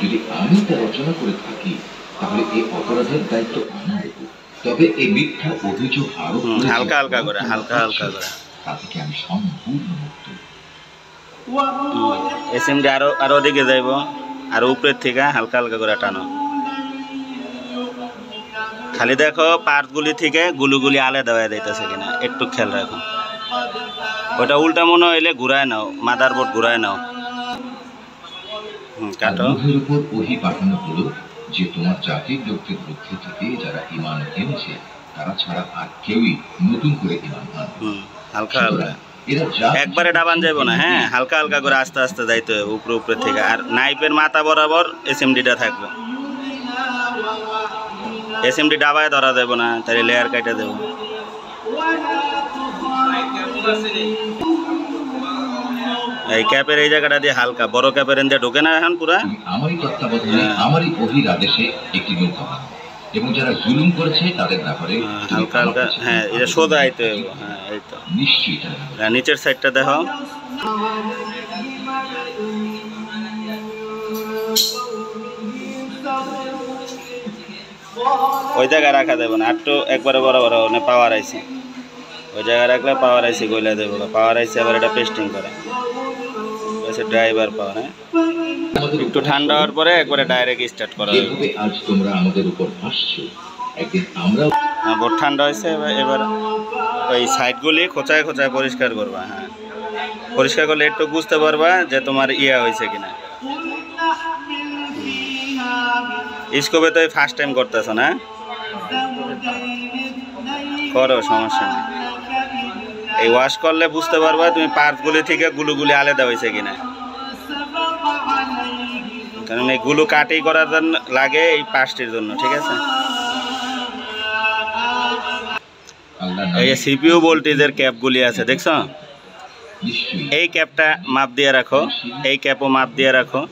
যদি আমি তা রচনা করে থাকি তাহলে এই অপরাধের দায়িত্ব আমি নেব। তবে এই মিথ্যা অভিযোগ আরো হালকা হালকা করে তা থেকে আমি সম্পূর্ণ মুক্ত। এসএমডি আরো দিকে যাইব, আর উপরের থেকে হালকা হালকা করে টানো। খালি দেখো পার্টগুলি থেকে গুলুগুলি আলাদা হয়ে যাইতেছে কিনা, একটু খেয়াল রাখো। ওটা উল্টা মনে হইলে ঘুরায় নাও, মাদারবোর্ড ঘুরায় নাও। কাটো। রূহের উপর ওহী পাঠানো হলো যে তোমার জাতির লোকদের মধ্যে থেকে যারা ঈমান এনেছে তারা ছাড়া আর কেউই নতুন করে ঈমান আনবে। হালকা হালকা, একবারে ডাবান যাইব না, হ্যাঁ হালকা হালকা করে আস্তে আস্তে যাইতে হবে উপরে থেকে। আর নাইফের মাথা বরাবর এসএমডিটা থাকবে। এসএমডি ডাবায় ধরা যাব না, তাহলে লেয়ার কাটা দেব। এই ক্যাপের এই জায়গাটা দিয়ে হালকা, বড় ক্যাপের এনে ঢোকে না এখন পুরা। আমারই তত্ত্বাবধানে আমারই ওহীর আদেশে একটি নৌকা বানাও এবং যারা জুলুম করেছে তাদের ব্যাপারে হালকা হালকা, হ্যাঁ এটা সোজা আইতে হবে। হ্যাঁ এই তো নিশ্চিত। নিচের সাইডটা দেখো। ওই জায়গায় রাখা দেবো না, একটু একবারে বরাবর পাওয়ার আইসি ওই জায়গায় রাখলে পাওয়ার আইসি গইলা দেবো। পাওয়ার আইসি আবার এটা পেস্টিং করে ড্রাইভার পাওয়ার। হ্যাঁ একটু ঠান্ডা হওয়ার পরে একবারে ডাইরেক্ট স্টার্ট করা যাবে। আজ তোমরা আমাদের উপর হাসছো, একদিন আমরা বহুত ঠান্ডা হয়েছে। এবার ওই সাইডগুলি খোঁচায় খোঁচায় পরিষ্কার করবা। হ্যাঁ পরিষ্কার করলে একটু বুঝতে পারবা যে তোমার ইয়া হয়েছে কিনা। স্কোপে তো ফার্স্ট টাইম করতেছো না, করো সমস্যা নেই। এই ওয়াশ করলে বুঝতে পারবা তুমি পার্টসগুলি থেকে গুলুগুলি আলাদা হয়েছে কিনা। কারণ এই গুলো কাটিং করার জন্য লাগে এই পার্টসটির জন্য, ঠিক আছে। এই যে সিপিইউ ভোল্টেজের ক্যাপগুলি আছে দেখছো, এই ক্যাপটা মাপ দিয়ে রাখো, এই ক্যাপও মাপ দিয়ে রাখো,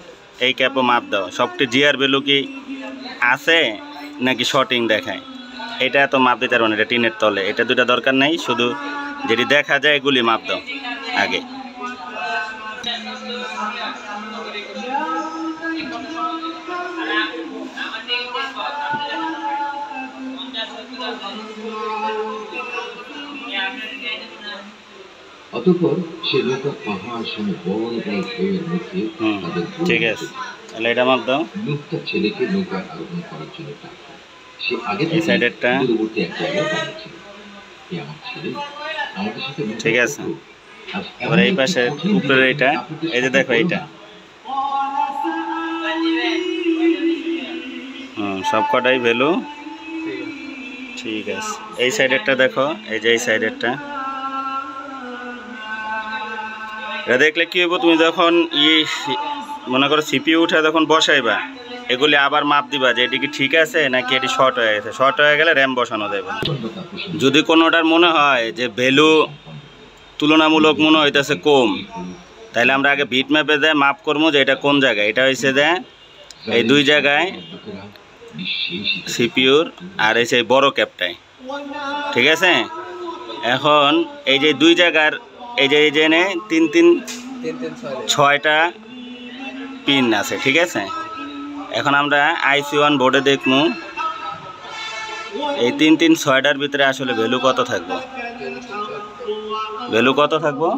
এই ক্যাপও মাপ দাও। সবটি জিআর ভ্যালু কি আছে নাকি শর্টিং দেখায়, এটা তো মাপ দিতে পারবো না, এটা টিনের তলে। এটা দুটা দরকার নেই, শুধু যেটি দেখা যায় এগুলি মাপ দাও আগে। অতঃপর সে নৌকা পাহাড় সম বড় বড় ঢেউয়ের মধ্যে ঠিক আছে, তাহলে এটা মাপ দাও। নৌকা ছেলেকে নৌকায় আরোহণ করার জন্য ডাকলো। সে আগে এই সাইডেরটা দূরবর্তী এক জায়গায় দাঁড়িয়েছিল। আমার ছেলে আমাদের সাথে, ঠিক আছে। এবার এই পাশে উপরের এইটা, এই যে দেখো এইটা সব কটাই ভ্যালু ঠিক আছে। এই সাইডেরটা দেখো, এই যে এই সাইডেরটা এটা দেখলে কি হইব, তুমি যখন মনে করো সিপিইউ উঠে যখন বসাইবা এগুলি আবার মাপ দিবা যে এটি কি ঠিক আছে নাকি এটি শর্ট হয়ে গেছে। শর্ট হয়ে গেলে র্যাম বসানো যাবে। যদি কোনোটার মনে হয় যে ভ্যালু তুলনামূলক মনে হইতেছে কম, তাহলে আমরা আগে বিট ম্যাপে দেয় মাপ করবো যে এটা কোন জায়গায়। এটা হয়েছে দেয় এই দুই জায়গায় সিপিইউর আর এই সেই বড় ক্যাপটায়, ঠিক আছে। এখন এই যে দুই জায়গার এই যে নে 6টা পিন আছে, ঠিক আছে। এখন আমরা IC1 বোর্ডে দেখবো এই 6টার ভিতরে আসলে ভ্যালু কত থাকবো। ভ্যালু কত থাকবো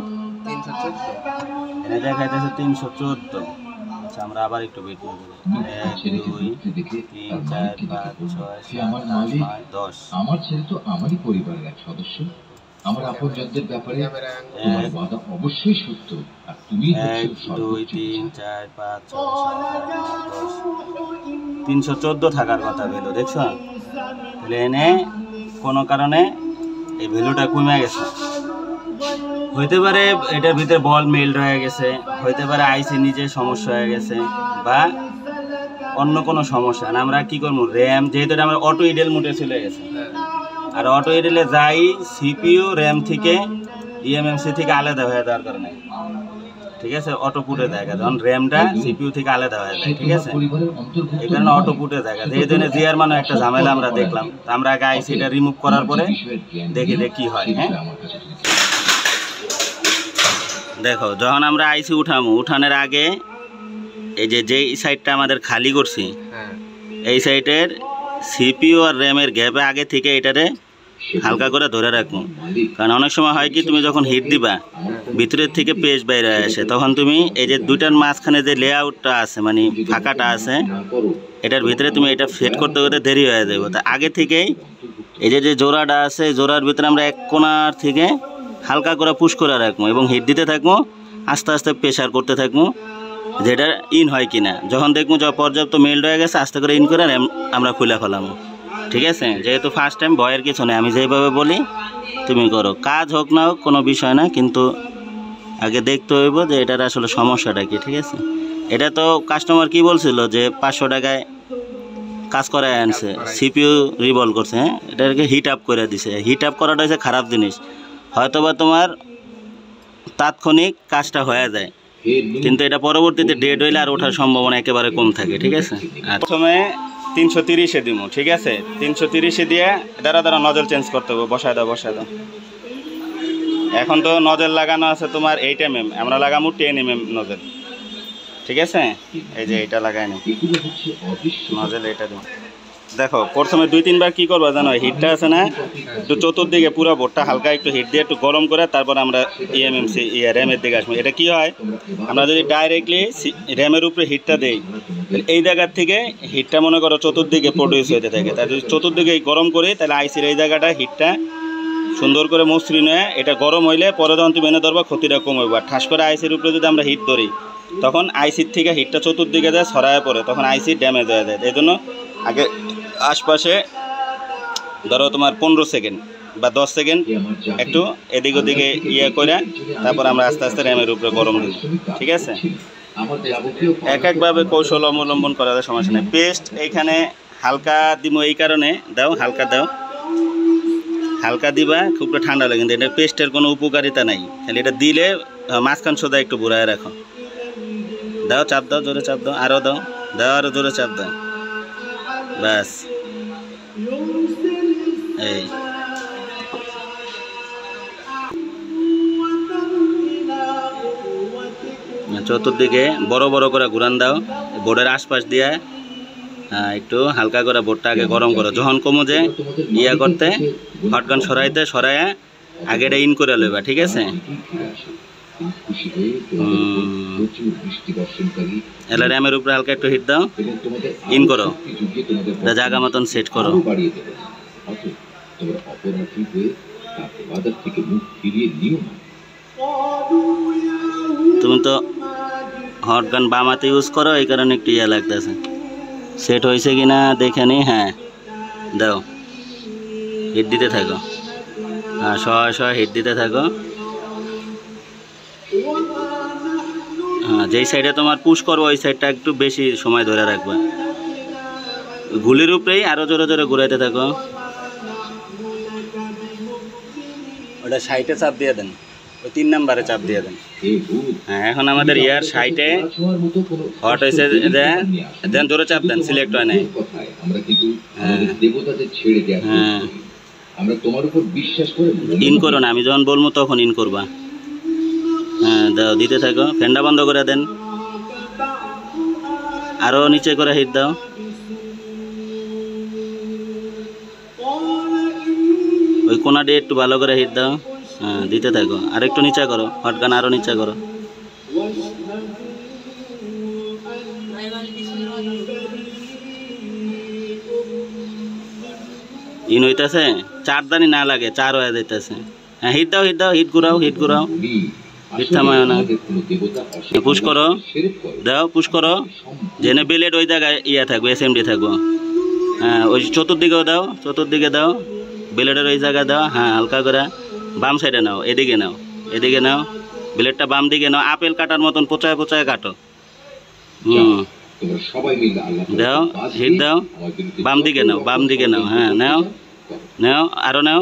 এটা দেখাইতেছে 314। আচ্ছা আমরা আবার একটু বিট নেব। 1 2 3 4 5 6 7 8 9 10। আমার ছেলে তো আমারই পরিবারের এক সদস্য। আমার আপনজনদের ব্যাপারে তোমার ওয়াদা অবশ্যই সত্য, আর তুমি 1 2 3 4 5 6 7 8 9 10 314 থাকার কথা ভ্যালু, দেখছো। তাহলে এনে কোনো কারণে এই ভ্যালুটা কমে গেছে। হইতে পারে এটার ভিতরে বল মেল্ট হয়ে গেছে, হইতে পারে আইসি নিজে সমস্যা হয়ে গেছে, বা অন্য কোনো সমস্যা। আমরা কি করবো, র্যাম যেহেতু এটা আমার অটো ইডেল মোডে চলে গেছে, আর অটো ইডেলে যাই সিপিইউ র্যাম থেকে ইএমএমসি থেকে আলাদা হয়ে যাওয়ার কারণে, ঠিক আছে, অটো পুটে জায়গা যখন র্যামটা সিপিইউ থেকে আলাদা হয়ে যায়, ঠিক আছে, এই কারণে অটো পুটে জায়গা। এই জন্য জিআর মানে একটা ঝামেলা আমরা দেখলাম। তো আমরা আগে আইসিটা রিমুভ করার পরে দেখি যে কি হয়। হ্যাঁ দেখো, যখন আমরা আইসি উঠানোর আগে এই যেই সাইডটা আমাদের খালি করছি হ্যাঁ এই সাইডের সিপিইউ আর র্যামের গ্যাপে আগে থেকে এটারে হালকা করে ধরে রাখবো। কারণ অনেক সময় হয় কি তুমি যখন হিট দিবা ভিতরের থেকে পেস্ট বাইরে আসে, তখন তুমি এই যে দুইটার মাঝখানে যে লেআউটটা আছে মানে ফাঁকাটা আছে এটার ভিতরে তুমি এটা সেট করতে করতে দেরি হয়ে যাবে। তা আগে থেকেই এই যে জোড়াটা আছে জোড়ার ভিতরে আমরা এক কোণার থেকে হালকা করে পুশ করে রাখবো এবং হিট দিতে থাকবো, আস্তে আস্তে প্রেশার করতে থাকবো যেটা ইন হয় কিনা। যখন দেখবো যখন পর্যাপ্ত মেল্ট হয়ে গেছে আস্তে করে ইন করে আমরা খুলে ফেলামো। ঠিক আছে, যেহেতু ফার্স্ট টাইম ভয়ের কিছু নেই, আমি যেভাবে বলি তুমি করো, কাজ হোক না হোক কোনো বিষয় না, কিন্তু আগে দেখতে হইব যে এটার আসলে সমস্যাটা কি। ঠিক আছে, এটা তো কাস্টমার কি বলছিল যে 500 টাকায় কাজ করায় আনছে, সিপিইউ রিভলভ করছে, হ্যাঁ এটাকে হিট আপ করে দিছে। হিট আপ করাটা হচ্ছে খারাপ জিনিস, হয়তোবা তোমার তাৎক্ষণিক কাজটা হয়ে যায় কিন্তু এটা পরবর্তীতে ডেড হইলে আর ওঠার সম্ভাবনা একেবারে কম থাকে। ঠিক আছে, আর প্রথমে 330-এ দিব। ঠিক আছে, 330-এ দিয়ে দ্বারা নজল চেঞ্জ করতে হবে। বসায় দাও বসায় দাও। এখন তো নজল লাগানো আছে তোমার 8 mm, আমরা লাগাবো 10 mm নজল। ঠিক আছে, এই যে এটা লাগাই নি নজল, এটা দিন। দেখো প্রথমে 2-3 বার কি করবো জানো, হিটটা আছে না একটু চতুর্দিকে পুরো বোর্ডটা হালকা একটু হিট দিয়ে একটু গরম করে তারপর আমরা ইএমএমসি র্যামের দিকে আসবো। এটা কি হয়, আমরা যদি ডাইরেক্টলি র্যামের উপরে হিটটা দেই এই জায়গার থেকে হিটটা মনে করো চতুর্দিকে প্রডিউস হতে থাকে, তাই যদি চতুর্দিকে গরম করি তাহলে আইসির এই জায়গাটা হিটটা সুন্দর করে মসৃণ হয়ে এটা গরম হইলে পরে যখন তুমি এনে ধরবা ক্ষতিটা কমবে। আর ঠাস করে আইসির উপরে যদি আমরা হিট ধরি তখন আইসির থেকে হিটটা চতুর্দিকে যায় ছড়ায় পড়ে, তখন আইসি ড্যামেজ হয়ে যায়। এই জন্য আগে আশপাশে ধরো তোমার 15 সেকেন্ড বা 10 সেকেন্ড একটু এদিক ওদিকে ইয়ে করে তারপর আমরা আস্তে আস্তে র্যামের উপরে গরম দিই। ঠিক আছে, এক একভাবে কৌশল অবলম্বন করা যায়, সমস্যা নেই। পেস্ট এইখানে হালকা দিব এই কারণে দাও, হালকা দাও, হালকা দিবা, খুব ঠান্ডা লাগে, কিন্তু এটা পেস্টের কোনো উপকারিতা নাই, খালি এটা দিলে মাঝখান সোজা একটু ঘুরায় রাখো। দাও চাপ দাও, জোরে চাপ দাও, আরও দাও, দাও আরও জোরে চাপ দাও, ব্যাস এই। চতুর্দিকে বড় বড় করে ঘুরান দাও বোর্ডের আশপাশ দিয়ে, একটু হালকা করে বোর্ডটা আগে গরম করো। যখন কমো যে ইয়া করতে হটগান সরাইয়া আগে এটা ইন করে লইবা। ঠিক আছে, এলা র্যামের উপরে হালকা একটু হিট দাও, ইন করো, জায়গা মতন সেট করো। তুমি তো হটগান বামাতে ইউজ করো এই কারণে একটু ইয়া লাগতেছে, সেট হয়েছে কিনা দেখে নি। হ্যাঁ দাও, হিট দিতে থাকো, হ্যাঁ সবাই হিট দিতে থাকো। হ্যাঁ যেই সাইডে তোমার পুশ করবো ওই সাইডটা একটু বেশি সময় ধরে রাখবে, গুলির উপরেই আরো জোরে জোরে ঘুরাইতে থাকো। ওটা সাইডে চাপ দিয়ে দেন, ওই 3 নাম্বারে চাপ দিয়ে দেন। হ্যাঁ এখন আমাদের ইয়ার সাইডে হট হয়েছে, দেন জোরে চাপ দেন, সিলেক্ট হয় নাই। হ্যাঁ ইন করো না, আমি যখন বলবো তখন ইন করবা। হ্যাঁ দাও, দিতে থাকো, ফ্যানটা বন্ধ করে দেন, আরো নিচে করে হিট দাও। ওই কোনা দিয়ে একটু ভালো করে হিট দাও, হ্যাঁ দিতে থাকো, আর একটু নিচে করো, হটগান আরো নিচে করো। ইন হইতেছে, 4 দানি না লাগে, 4 হয়ে যাইতেছে। হ্যাঁ হিট দাও, হিট দাও, হিট ঘুরাও, হিট ঘুরাও, হিট থামায় না, পুশ করো, দাও পুশ করো, যেনে বেলেট ওই জায়গায় ইয়া থাকবে, এসএমডি থাকবো। হ্যাঁ ওই চতুর্দিকেও দাও, চতুর্দিকে দাও, বেলেটের ওই জায়গায় দাও। হ্যাঁ হালকা করে বাম সাইডে নাও, এদিকে নাও, এদিকে নাও, ব্লেডটা বাম দিকে নাও, আপেল কাটার মতন পোচায় পোচায় কাটো। দাও, হিট দাও, বাম দিকে নাও, বাম দিকে নাও, হ্যাঁ নাও, নাও আরো নাও,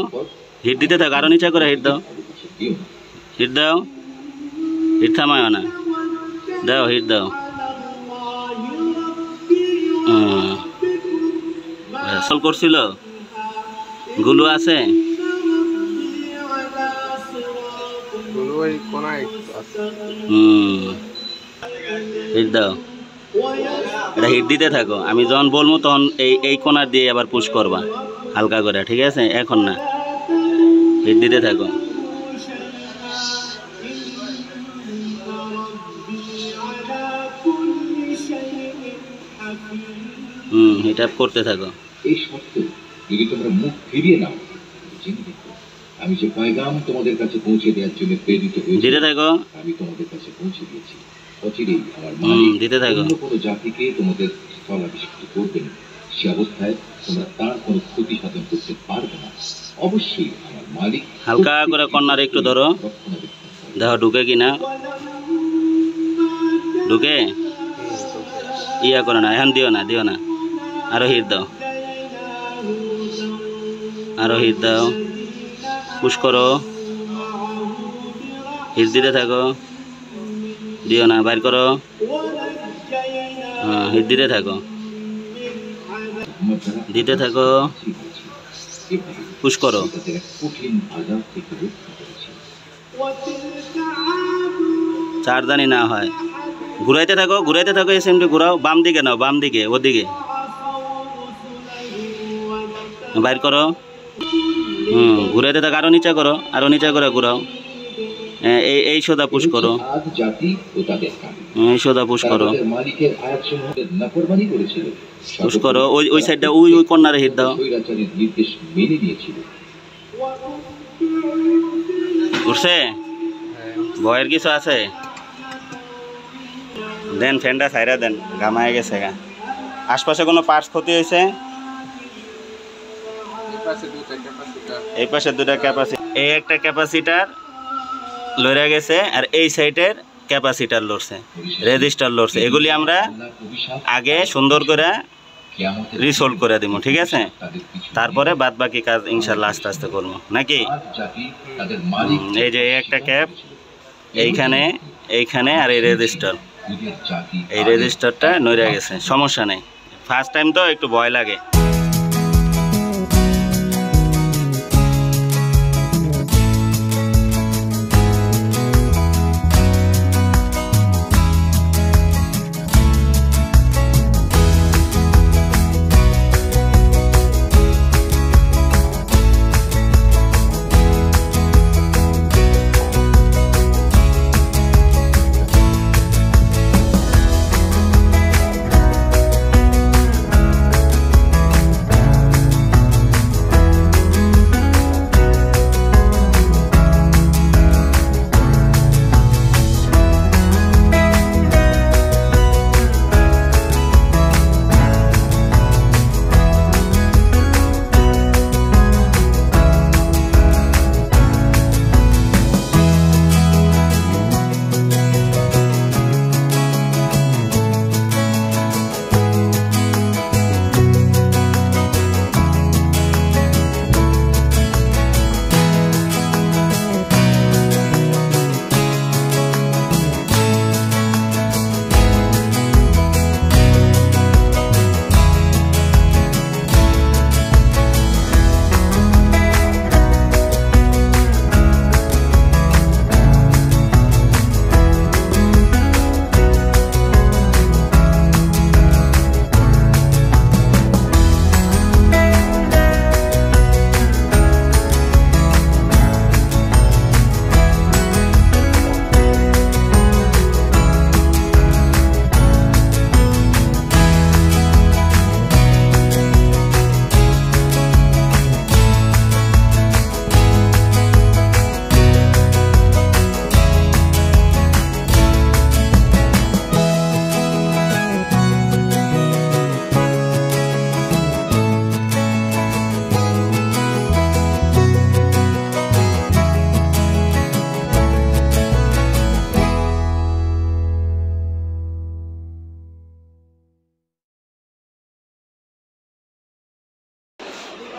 হিট দিতে থাকো, আরো নিচে করে হিট দাও, হিট দাও, হিট থামায় না, দাও হিট দাও। সল করছিল, গুলো আছে, হিট দাও, এটা হিট দিতে থাকো, আমি যখন বলবো তখন এই কোণার দিয়ে আবার পুশ করবা হালকা করে, ঠিক আছে? এখন না, হিট দিতে থাকো। হিট আপ করতে থাকো। এই সত্ত্বেও যদি তোমরা মুখ ফিরিয়ে নাও, জেনে দেখো আমি যে পয়গাম তোমাদের কাছে পৌঁছে দেওয়ার জন্য প্রেরিত হয়েছি, দিতে থাকো, আমি তোমাদের কাছে পৌঁছে দিয়েছি। অচিরেই আমার মালিক দিতে থাকো। অন্য কোনো জাতিকে তোমাদের স্থলাভিষিক্ত করবেন, সে অবস্থায় তোমরা তার কোনো ক্ষতি সাধন করতে পারবে না। অবশ্যই আমার মালিক হালকা করে কর্নার একটু ধরো, দেখো ঢুকে কিনা, ঢুকে ইয়া করে না, এখন দিও না, আরো হিট দাও, আরো হিট দাও, পুশ করো, হিট দিতে থাকো, দিও না, বাইর করো, হ্যাঁ হিট দিতে থাকো, দিতে থাকো, পুশ করো। কঠিন আযাব থেকে রক্ষা করেছি। চারদানি না হয়, ঘুরাইতে থাকো, এসএমটি ঘুরাও, বাম দিকে নাও, বাম দিকে, ওদিকে বাইর করো, ঘুরাইতে থাকো, আরো নিচে করে ঘুরাও, এই সোদা পুশ করো, এই সোদা পুশ করো, পুশ করো, ওই সাইডটা, ওই কর্নারে হিট দাও, উঠছে, ভয়ের কিছু আছে? দেন ফ্যানটা ছাইরা দেন, ঘামায় গেছে গা। আশপাশে কোনো পার্টস ক্ষতি হয়েছে? এই পাশে দুটা ক্যাপাসিটার, এই একটা ক্যাপাসিটার লড়ে গেছে, আর এই সাইডের ক্যাপাসিটার লড়ছে, রেজিস্টার লড়ছে। এগুলি আমরা আগে সুন্দর করে রিসলভ করে দিব, ঠিক আছে? তারপরে বাদ বাকি কাজ ইনশাল্লাহ আস্তে আস্তে করবো, নাকি? এই যে একটা ক্যাপ এইখানে, আর এই রেজিস্টারটা নড়ে গেছে, সমস্যা নেই, ফার্স্ট টাইম তো একটু ভয় লাগে।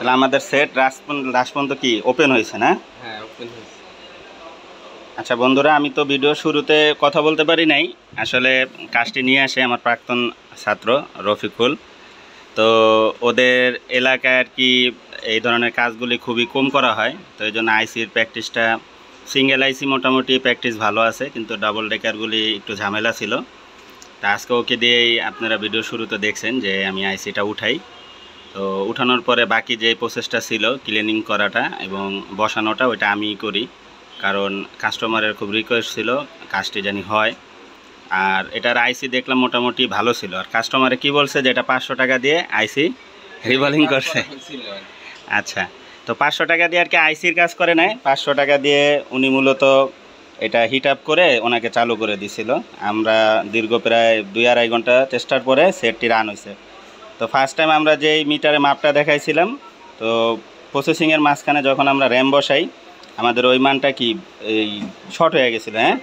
তাহলে আমাদের সেট লাস্ট পর্যন্ত কি ওপেন হয়েছে না? হ্যাঁ ওপেন হয়েছে। আচ্ছা বন্ধুরা, আমি তো ভিডিও শুরুতে কথা বলতে পারি নাই, আসলে কাজটি নিয়ে আসে আমার প্রাক্তন ছাত্র রফিকুল। তো ওদের এলাকায় আর কি এই ধরনের কাজগুলি খুবই কম করা হয়, তো এই জন্য আইসির প্র্যাকটিসটা, সিঙ্গেল আইসি মোটামুটি প্র্যাকটিস ভালো আছে, কিন্তু ডাবল ডেকারগুলি একটু ঝামেলা ছিল। তা আজকে ওকে দিয়েই আপনারা ভিডিও শুরুতে দেখছেন যে আমি আইসিটা উঠাই। তো উঠানোর পরে বাকি যে প্রসেসটা ছিল ক্লিনিং করাটা এবং বসানোটা ওইটা আমিই করি, কারণ কাস্টমারের খুব রিকোয়েস্ট ছিল কাজটি জানি হয়। আর এটার আইসি দেখলাম মোটামুটি ভালো ছিল। আর কাস্টমারে কি বলছে যে এটা 500 টাকা দিয়ে আইসি রিভলিং করছে। আচ্ছা, তো 500 টাকা দিয়ে আর কি আইসির কাজ করে নাই, 500 টাকা দিয়ে উনি মূলত এটা হিট আপ করে ওনাকে চালু করে দিছিল। আমরা দীর্ঘ প্রায় 2-2.5 ঘন্টা চেষ্টার পরে সেটটি রান হয়েছে। তো ফার্স্ট টাইম আমরা যেই মিটারে মাপটা দেখাইছিলাম, তো প্রসেসিংয়ের মাঝখানে যখন আমরা র্যাম বসাই আমাদের ওই মানটা কি এই শর্ট হয়ে গেছিলো। হ্যাঁ,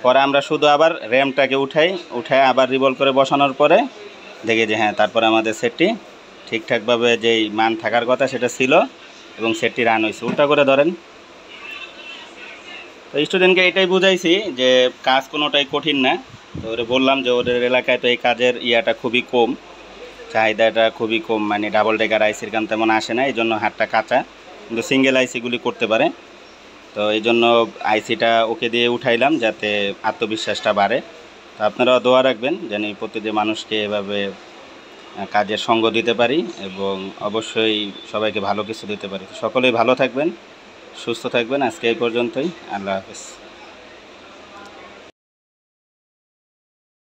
পরে আমরা শুধু আবার র্যামটাকে উঠাই আবার রিভলভ করে বসানোর পরে দেখি যে হ্যাঁ, তারপরে আমাদের সেটটি ঠিকঠাকভাবে যেই মান থাকার কথা সেটা ছিল এবং সেটটি রান হয়েছে। উল্টা করে ধরেন। তো স্টুডেন্টকে এটাই বুঝাইছি যে কাজ কোনোটাই কঠিন না। তো ওরে বললাম যে ওদের এলাকায় তো এই কাজের ইয়াটা খুবই কম, চাহিদাটা খুবই কম, মানে ডাবল ডেকার আইসির কাম তেমন আসে না, এই জন্য হাতটা কাঁচা, কিন্তু সিঙ্গেল আইসিগুলি করতে পারে। তো এই জন্য আইসিটা ওকে দিয়ে উঠাইলাম যাতে আত্মবিশ্বাসটা বাড়ে। তো আপনারাও দোয়া রাখবেন যেন প্রতিটি মানুষকে এভাবে কাজের সঙ্গ দিতে পারি এবং অবশ্যই সবাইকে ভালো কিছু দিতে পারি। সকলেই ভালো থাকবেন, সুস্থ থাকবেন। আজকে এই পর্যন্তই। আল্লাহ হাফেজ।